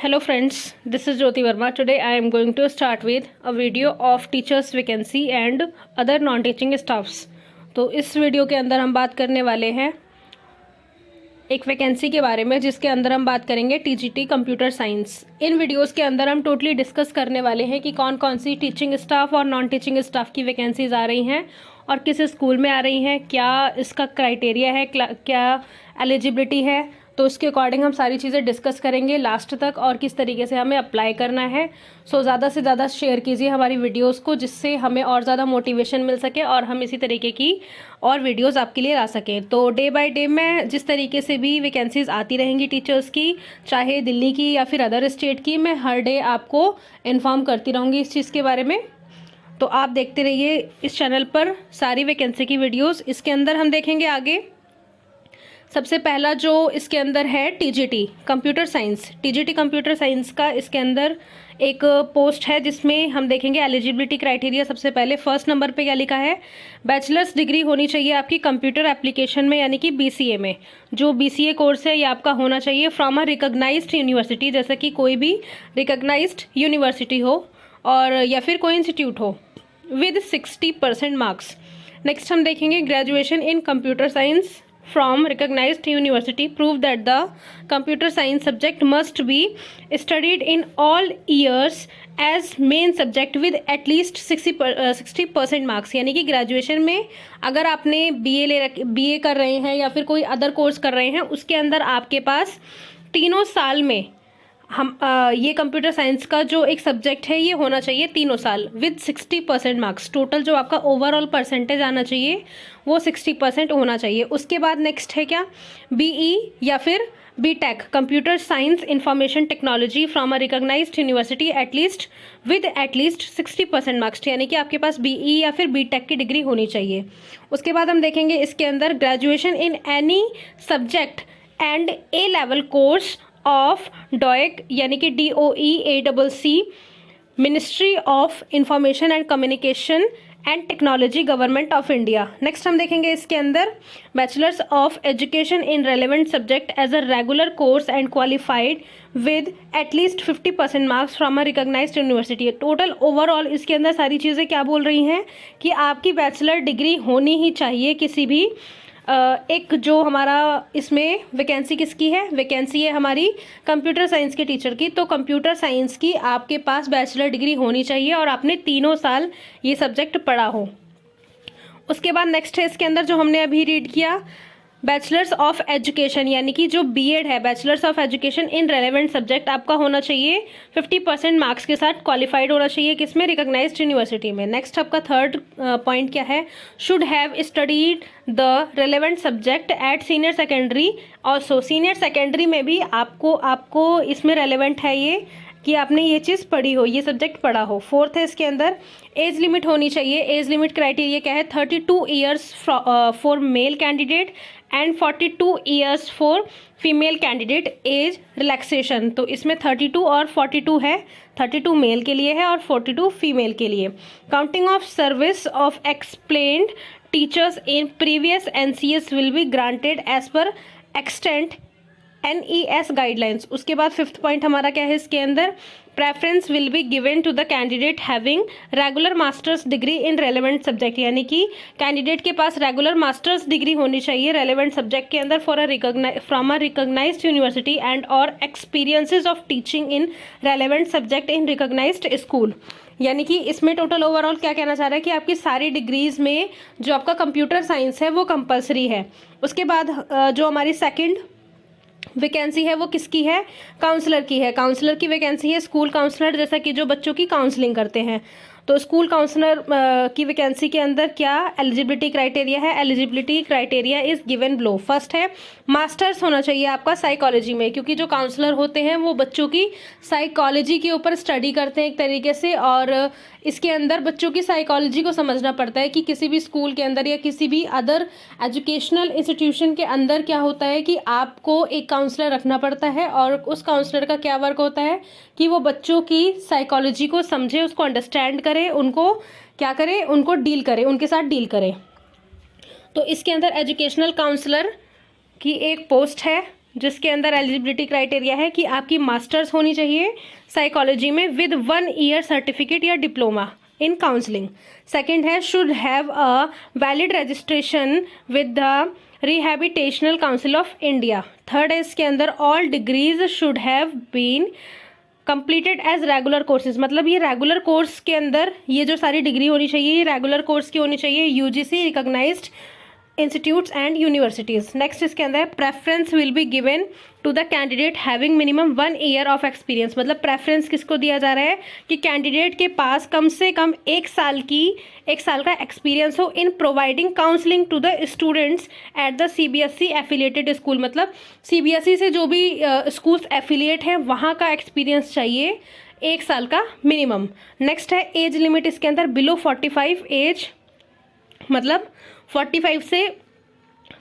Hello friends, this is Jyoti Verma. Today I am going to start with a video of teachers vacancy and other non-teaching staffs. तो इस video के अंदर हम बात करने वाले हैं एक वैकेंसी के बारे में, जिसके अंदर हम बात करेंगे टीजीटी कंप्यूटर साइंस। इन वीडियोस के अंदर हम टोटली डिस्कस करने वाले हैं कि कौन कौन सी टीचिंग स्टाफ और नॉन टीचिंग स्टाफ की वैकेंसीज आ रही हैं और किस स्कूल में आ रही हैं, क्या इसका क्राइटेरिया है, क्या एलिजिबिलिटी है। तो उसके अकॉर्डिंग हम सारी चीज़ें डिस्कस करेंगे लास्ट तक और किस तरीके से हमें अप्लाई करना है। सो ज़्यादा से ज़्यादा शेयर कीजिए हमारी वीडियोस को, जिससे हमें और ज़्यादा मोटिवेशन मिल सके और हम इसी तरीके की और वीडियोस आपके लिए ला सकें। तो डे बाय डे में जिस तरीके से भी वैकेंसीज़ आती रहेंगी टीचर्स की, चाहे दिल्ली की या फिर अदर स्टेट की, मैं हर डे आपको इन्फॉर्म करती रहूँगी इस चीज़ के बारे में। तो आप देखते रहिए इस चैनल पर सारी वैकेंसी की वीडियोज़। इसके अंदर हम देखेंगे आगे सबसे पहला जो इसके अंदर है TGT computer science. TGT computer science का इसके अंदर एक पोस्ट है जिसमें हम देखेंगे एलिजिबिलिटी क्राइटेरिया। सबसे पहले फर्स्ट नंबर पे क्या लिखा है, बैचलर्स डिग्री होनी चाहिए आपकी कंप्यूटर एप्लीकेशन में, यानी कि बीसीए में। जो बीसीए कोर्स है ये आपका होना चाहिए फ्रॉम अ रिकॉग्नाइज्ड यूनिवर्सिटी, जैसे कि कोई भी रिकॉग्नाइज्ड यूनिवर्सिटी हो और या फिर कोई इंस्टीट्यूट हो, विद 60% मार्क्स। नेक्स्ट हम देखेंगे graduation in computer science from recognized university prove that the computer science subject must be studied in all years as main subject with at least 60% marks. यानी कि ग्रेजुएशन में अगर आपने BA कर रहे हैं या फिर कोई अदर कोर्स कर रहे हैं, उसके अंदर आपके पास तीनों साल में ये कंप्यूटर साइंस का जो एक सब्जेक्ट है ये होना चाहिए तीनों साल विद 60% मार्क्स। टोटल जो आपका ओवरऑल परसेंटेज आना चाहिए वो 60% होना चाहिए। उसके बाद नेक्स्ट है क्या, बीई या फिर BTech computer science information technology from a recognised university with at least 60% marks, यानी कि आपके पास बीई या फिर बीटेक की डिग्री होनी चाहिए। उसके बाद हम देखेंगे इसके अंदर graduation in any subject and A level course of DOEACC, यानी कि DOE ministry of information and communication and technology government of India. Next हम देखेंगे इसके अंदर bachelors of education in relevant subject as a regular course and qualified with at least 50% marks from a recognised university. Total overall इसके अंदर सारी चीज़ें क्या बोल रही हैं कि आपकी बैचलर डिग्री होनी ही चाहिए किसी भी एक जो हमारा इसमें वैकेंसी किसकी है, वैकेंसी है हमारी कंप्यूटर साइंस के टीचर की। तो कंप्यूटर साइंस की आपके पास बैचलर डिग्री होनी चाहिए और आपने तीनों साल ये सब्जेक्ट पढ़ा हो। उसके बाद नेक्स्ट है इसके अंदर जो हमने अभी रीड किया, बैचलर्स ऑफ एजुकेशन, यानी कि जो बीएड है, bachelors of education in relevant subject आपका होना चाहिए 50% मार्क्स के साथ क्वालिफाइड होना चाहिए, किसमें, रिकॉग्नाइज्ड यूनिवर्सिटी में। नेक्स्ट आपका थर्ड पॉइंट क्या है, should have studied the relevant subject at senior secondary. और सीनियर सेकेंडरी में भी आपको इसमें रेलेवेंट है ये कि आपने ये चीज़ पढ़ी हो, ये सब्जेक्ट पढ़ा हो। फोर्थ है इसके अंदर एज लिमिट होनी चाहिए। एज लिमिट क्राइटेरिया क्या है, 32 years for male candidate and 42 years for female candidate age relaxation. तो इसमें 32 और 42 है, 32 मेल के लिए है और 42 फीमेल के लिए। Counting of service of explained teachers in previous NCS will be granted as per extent NES guidelines. उसके बाद फिफ्थ पॉइंट हमारा क्या है इसके अंदर, preference will be given to the candidate having regular masters degree in relevant subject, यानी कि candidate के पास रेगुलर मास्टर्स डिग्री होनी चाहिए रेलेवेंट सब्जेक्ट के अंदर from a recognised university and और experiences of teaching in relevant subject in recognised school. यानी कि इसमें टोटल ओवरऑल क्या कहना चाह रहा है कि आपकी सारी डिग्रीज में जो आपका कंप्यूटर साइंस है वो कंपल्सरी है। उसके बाद जो हमारी सेकेंड वैकेंसी है वो किसकी है, काउंसलर की है। काउंसलर की वैकेंसी है स्कूल काउंसलर, जैसा कि जो बच्चों की काउंसलिंग करते हैं। तो स्कूल काउंसलर की वैकेंसी के अंदर क्या एलिजिबिलिटी क्राइटेरिया है, eligibility criteria is given below. First है मास्टर्स होना चाहिए आपका साइकोलॉजी में, क्योंकि जो काउंसलर होते हैं वो बच्चों की साइकोलॉजी के ऊपर स्टडी करते हैं एक तरीके से, और इसके अंदर बच्चों की साइकोलॉजी को समझना पड़ता है कि किसी भी स्कूल के अंदर या किसी भी अदर एजुकेशनल इंस्टीट्यूशन के अंदर क्या होता है कि आपको एक काउंसलर रखना पड़ता है, और उस काउंसलर का क्या वर्क होता है कि वो बच्चों की साइकोलॉजी को समझे, उसको अंडरस्टैंड करे, उनको क्या करे, उनको डील करे, उनके साथ डील करे। तो इसके अंदर एजुकेशनल काउंसलर की एक पोस्ट है जिसके अंदर एलिजिबिलिटी क्राइटेरिया है कि आपकी मास्टर्स होनी चाहिए साइकोलॉजी में विद 1 ईयर सर्टिफिकेट या डिप्लोमा इन काउंसलिंग। सेकंड है should have a valid registration with the rehabilitational council of India. Third है इसके अंदर all degrees should have been completed as regular courses, मतलब ये रेगुलर कोर्स के अंदर ये जो सारी डिग्री होनी चाहिए ये रेगुलर कोर्स की होनी चाहिए, UGC recognised institutes and universities. Next इसके अंदर preference will be given to the candidate having minimum 1 year of experience, मतलब प्रेफरेंस किसको दिया जा रहा है कि कैंडिडेट के पास कम से कम 1 साल का एक्सपीरियंस हो in providing counselling to the students at the CBSE affiliated school, मतलब सीबीएसई से जो भी स्कूल्स एफिलिएट हैं वहाँ का एक्सपीरियंस चाहिए 1 साल का मिनिमम। नेक्स्ट है एज लिमिट इसके अंदर बिलो 45 एज, मतलब 45 से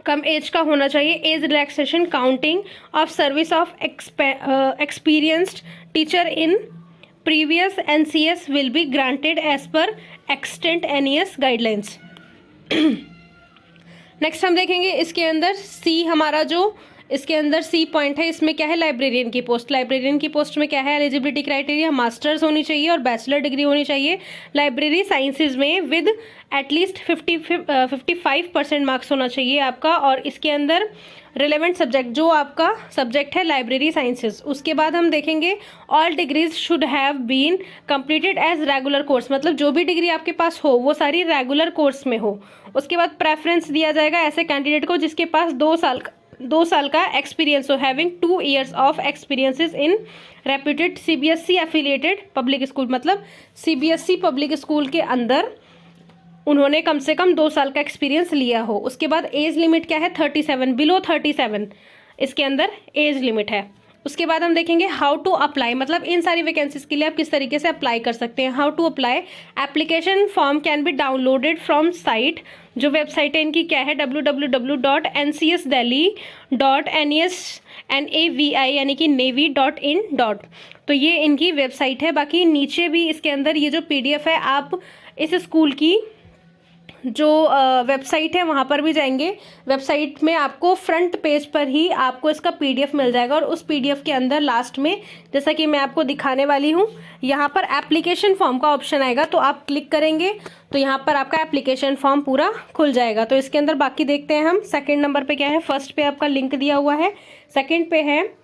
कम एज का होना चाहिए। Age relaxation counting of service of experienced teacher in previous NCS will be granted as per extant guidelines. Next हम देखेंगे इसके अंदर सी, हमारा जो इसके अंदर सी पॉइंट है इसमें क्या है, लाइब्रेरियन की पोस्ट। लाइब्रेरियन की पोस्ट में क्या है एलिजिबिलिटी क्राइटेरिया, मास्टर्स होनी चाहिए और बैचलर डिग्री होनी चाहिए लाइब्रेरी साइंसेज में विद एटलीस्ट 55% मार्क्स होना चाहिए आपका, और इसके अंदर रिलेवेंट सब्जेक्ट जो आपका सब्जेक्ट है लाइब्रेरी साइंसेज। उसके बाद हम देखेंगे all degrees should have been completed as regular course, मतलब जो भी डिग्री आपके पास हो वो सारी रेगुलर कोर्स में हो। उसके बाद प्रेफरेंस दिया जाएगा ऐसे कैंडिडेट को जिसके पास 2 साल का एक्सपीरियंस हो, having 2 years of experiences in reputed CBSE affiliated public school, मतलब सीबीएसई पब्लिक स्कूल के अंदर उन्होंने कम से कम 2 साल का एक्सपीरियंस लिया हो। उसके बाद एज लिमिट क्या है 37, बिलो 37 इसके अंदर एज लिमिट है। उसके बाद हम देखेंगे हाउ टू अप्लाई, मतलब इन सारी वैकेंसीज के लिए आप किस तरीके से अप्लाई कर सकते हैं। How to apply, application form can be downloaded from site, जो वेबसाइट है इनकी क्या है www.ncsdelhi.nes यानी कि navy.in. तो ये इनकी वेबसाइट है। बाकी नीचे भी इसके अंदर ये जो PDF है आप इस स्कूल की जो वेबसाइट है वहाँ पर भी जाएंगे, वेबसाइट में आपको फ्रंट पेज पर ही आपको इसका PDF मिल जाएगा, और उस PDF के अंदर लास्ट में जैसा कि मैं आपको दिखाने वाली हूँ यहाँ पर एप्लीकेशन फॉर्म का ऑप्शन आएगा, तो आप क्लिक करेंगे तो यहाँ पर आपका एप्लीकेशन फॉर्म पूरा खुल जाएगा। तो इसके अंदर बाकी देखते हैं हम। सेकेंड नंबर पे क्या है, फर्स्ट पे आपका लिंक दिया हुआ है, सेकेंड पे है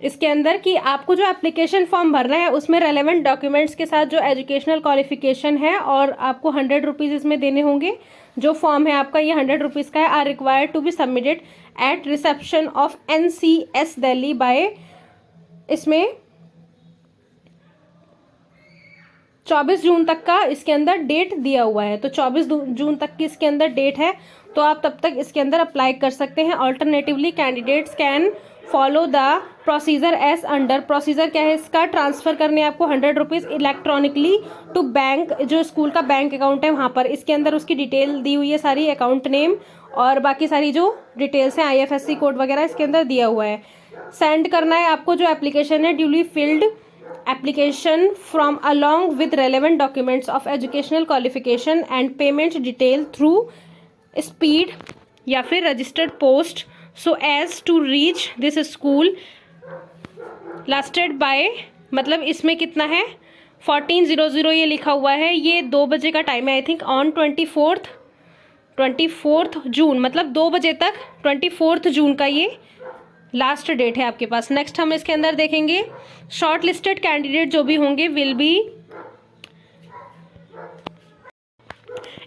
इसके अंदर कि आपको जो एप्लीकेशन फॉर्म भरना है उसमें रेलेवेंट डॉक्यूमेंट्स के साथ जो एजुकेशनल क्वालिफिकेशन है और आपको 100 रुपीज़ इसमें देने होंगे। जो फॉर्म है आपका ये 100 रुपीज़ का है। Are required to be submitted at reception of NCS Delhi by, इसमें 24 जून तक का इसके अंदर डेट दिया हुआ है, तो 24 जून तक की इसके अंदर डेट है, तो आप तब तक इसके अंदर अप्लाई कर सकते हैं। Alternatively candidates can follow the procedure as under. Procedure क्या है इसका, ट्रांसफ़र करने आपको 100 रुपीज़ इलेक्ट्रॉनिकली टू बैंक, जो स्कूल का बैंक अकाउंट है वहाँ पर। इसके अंदर उसकी डिटेल दी हुई है सारी, अकाउंट नेम और बाकी सारी जो डिटेल्स हैं IFSC कोड वगैरह इसके अंदर दिया हुआ है। सेंड करना है आपको जो एप्लीकेशन है, duly filled application from along with relevant documents of educational qualification and payment detail through speed या फिर registered post so as to reach this school lasted by, मतलब इसमें कितना है 1400 ये लिखा हुआ है। ये 2 बजे का टाइम है आई थिंक, ऑन 24 जून, मतलब 2 बजे तक 24 जून का ये लास्ट डेट है आपके पास। नेक्स्ट हम इसके अंदर देखेंगे शॉर्ट लिस्टेड कैंडिडेट जो भी होंगे will be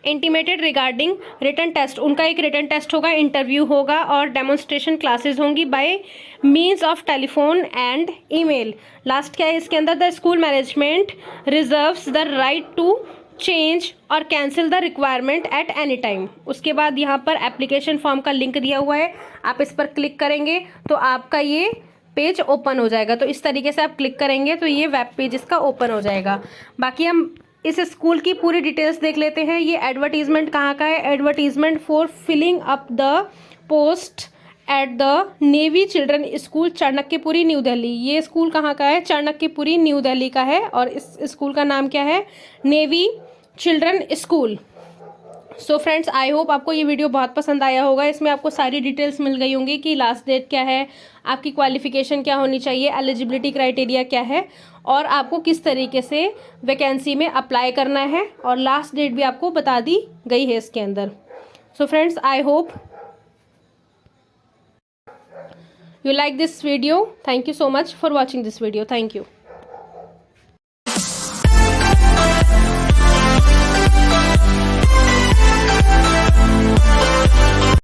intimated regarding written test, उनका एक रिटन टेस्ट होगा, इंटरव्यू होगा और डेमोन्स्ट्रेशन क्लासेस होंगी by means of telephone and email. Last क्या है इसके अंदर, the school management reserves the right to change or cancel the requirement at any time. उसके बाद यहाँ पर एप्लीकेशन फॉर्म का लिंक दिया हुआ है, आप इस पर क्लिक करेंगे तो आपका ये पेज ओपन हो जाएगा। तो इस तरीके से आप क्लिक करेंगे तो ये वेब पेज इसका ओपन हो जाएगा। बाकी हम इस स्कूल की पूरी डिटेल्स देख लेते हैं। ये एडवर्टीजमेंट कहाँ का है, advertisement for filling up the post at the navy children school Chanakyapuri new Delhi. ये स्कूल कहाँ का है, चाणक्यपुरी न्यू दिल्ली का है और इस स्कूल का नाम क्या है, navy children school. So friends, I hope आपको ये वीडियो बहुत पसंद आया होगा। इसमें आपको सारी डिटेल्स मिल गई होंगी कि लास्ट डेट क्या है, आपकी क्वालिफिकेशन क्या होनी चाहिए, एलिजिबिलिटी क्राइटेरिया क्या है, और आपको किस तरीके से वैकेंसी में अप्लाई करना है, और लास्ट डेट भी आपको बता दी गई है इसके अंदर। So friends, I hope you like this video. Thank you so much for watching this video. Thank you.